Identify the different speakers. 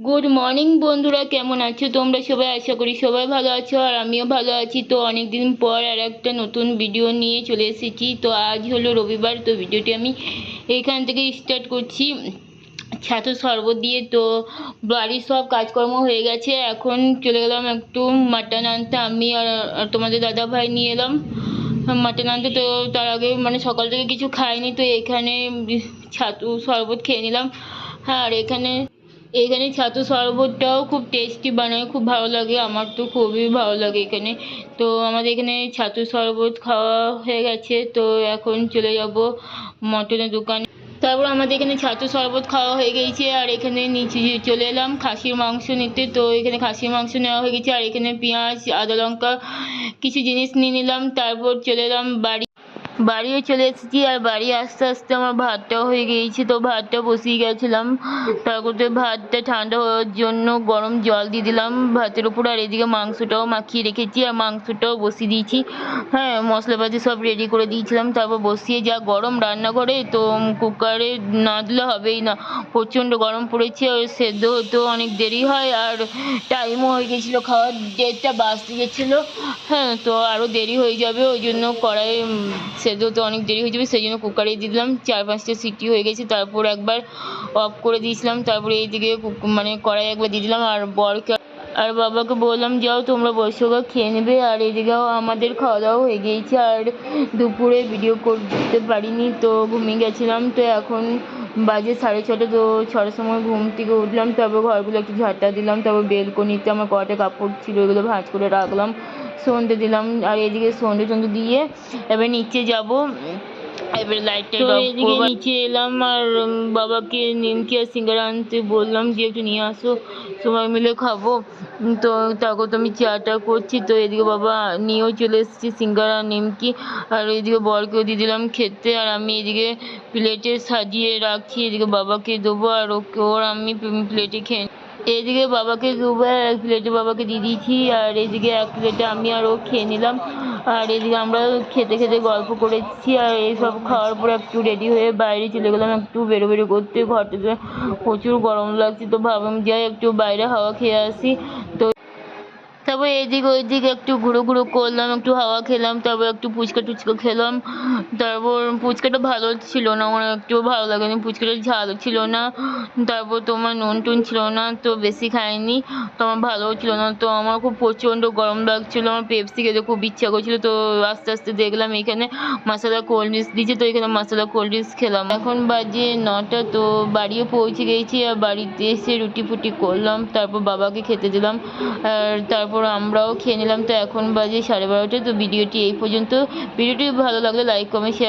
Speaker 1: Good morning বন্ধুরা, কেমন আছো তোমরা সবাই? আশা করি সবাই ভালো আছো আর আমিও ভালো আছি। তো অনেকদিন পর আর একটা নতুন ভিডিও নিয়ে চলে এসেছি। তো আজ হলো রবিবার, তো ভিডিওটি আমি এইখান থেকে স্টার্ট করছি ছাতু শরবত দিয়ে। তো বাড়ির সব কাজকর্ম হয়ে গেছে, এখন চলে গেলাম একটু মাটন আনতে। আমি আর তোমাদের দাদা ভাই নিয়ে এলাম মাটন আনতে। তো তার আগে সকাল থেকে কিছু খাইনি, তো এখানে ছাতু শরবত খেয়ে নিলাম। হ্যাঁ, আর এখানে এখানে ছাতু শরবতটাও খুব টেস্টি বানায়, খুব ভালো লাগে, আমার তো খুবই ভালো লাগে এখানে। তো আমাদের এখানে ছাতু শরবত খাওয়া হয়ে গেছে, তো এখন চলে যাব মটনের দোকানে। তারপর আমাদের এখানে ছাতু শরবত খাওয়া হয়ে গেছে, আর এখানে নিচে চলে এলাম খাসির মাংস নিতে। তো এখানে খাসির মাংস নেওয়া হয়ে গেছে, আর এখানে পেঁয়াজ আদা লঙ্কা কিছু জিনিস নিয়ে নিলাম। তারপর চলে এলাম বাড়িও চলে এসেছি, আর বাড়ি আসতে আসতে আমার ভাতটাও হয়ে গিয়েছে। তো ভাতটা বসিয়ে গেছিলাম, তারপরে ভাতটা ঠান্ডা হওয়ার জন্য গরম জল দিয়ে দিলাম ভাতের উপর। আর এদিকে মাংসটাও মাখিয়ে রেখেছি আর মাংসটাও বসিয়ে দিয়েছি। হ্যাঁ, মশলাপাতি সব রেডি করে দিয়েছিলাম। তারপর বসিয়ে যা গরম রান্নাঘরে, তো কুকারে না দিলে হবেই না, প্রচণ্ড গরম পড়েছে। আর সেদ্ধ হতেও অনেক দেরি হয়, আর টাইমও হয়ে গেছিলো, খাওয়ার ডেটটা বাজতে গেছিলো। হ্যাঁ, তো আরও দেরি হয়ে যাবে, ওই জন্য কড়াই সেদ্ধ হতে অনেক দেরি হয়ে যাবে, সেই জন্য কুকারে দিয়ে দিলাম। 4-5টা সিটি হয়ে গেছে, তারপর একবার অফ করে দিয়েছিলাম। তারপরে এইদিকে কড়াই একবার দিয়ে দিলাম, আর বরকে আর বাবাকে বললাম যাও তোমরা বসে খেয়ে নেবে। আর এদিকেও আমাদের খাওয়া দাওয়া হয়ে গিয়েছে, আর দুপুরে ভিডিও করতে পারিনি, তো ঘুমিয়ে গেছিলাম। তো এখন বাজে 6:30। তো 6টার সময় ঘুম থেকে উঠলাম, তারপর ঘরগুলো একটু ঝাঁটা দিলাম, তারপর বেলকনিতে আমার কটা কাপড় ছিল ওগুলো ভাঁজ করে রাখলাম, সন্ধে দিলাম। আর এদিকে সন্ধে টন্ধে দিয়ে এবার নিচে যাব, এবার লাইটটা এদিকে নিচে এলাম, আর বাবাকে নিমকি আর সিঙ্গারা আনতে বললাম যে একটু নিয়ে আসো, সবাই মিলে খাবো। তো তারপর তো আমি চাটা করছি, তো এদিকে বাবা নিয়েও চলে এসেছি সিঙ্গারা নিমকি, আর এদিকে বরকেও দিয়ে দিলাম খেতে। আর আমি এদিকে প্লেটে সাজিয়ে রাখছি, এদিকে বাবাকে দেবো, আর ওর আমি প্লেটে খেয়ে এদিকে বাবাকে দেবো, এক প্লেটে বাবাকে দিয়ে দিয়েছি, আর এদিকে এক প্লেটে আমি আর ও খেয়ে নিলাম। আর এদিকে আমরা খেতে খেতে গল্প করেছি, আর এইসব খাওয়ার পর একটু রেডি হয়ে বাইরে চলে গেলাম একটু বেরোবেরো করতে। ঘরটাতে প্রচুর গরম লাগছে, তো ভাবলাম যাই একটু বাইরে হাওয়া খেয়ে আসি। তো তারপর এদিক ওইদিক একটু ঘুরো করলাম, একটু হাওয়া খেলাম, তারপর একটু ফুচকা টুচকা খেলাম। তারপর ফুচকাটা ভালো ছিল না, আমার একটুও ভালো লাগেনি, ফুচকাটা ঝাল ছিল না, তারপর তোমার নুন টুন ছিল না, তো বেশি খাইনি, তো আমার ভালোও ছিল না। তো আমার খুব প্রচণ্ড গরম লাগছিলো, আমার পেপসি খেতে খুব ইচ্ছা করছিলো। তো আস্তে আস্তে দেখলাম এখানে মশলা কোল্ড ড্রিঙ্কস দিয়েছে, তো এখানে মশলা কোল্ড ড্রিঙ্কস খেলাম। এখন বাজে 9টা, তো বাড়িও পৌঁছে গেছি, আর বাড়িতে এসে রুটি ফুটি করলাম, তারপর বাবাকে খেতে দিলাম, আর তারপর আমরাও খেয়ে নিলাম। তো এখন বাজে 12:30। তো ভিডিওটি এই পর্যন্ত। ভিডিওটি ভালো লাগলে লাইক কমেন্ট শেয়ার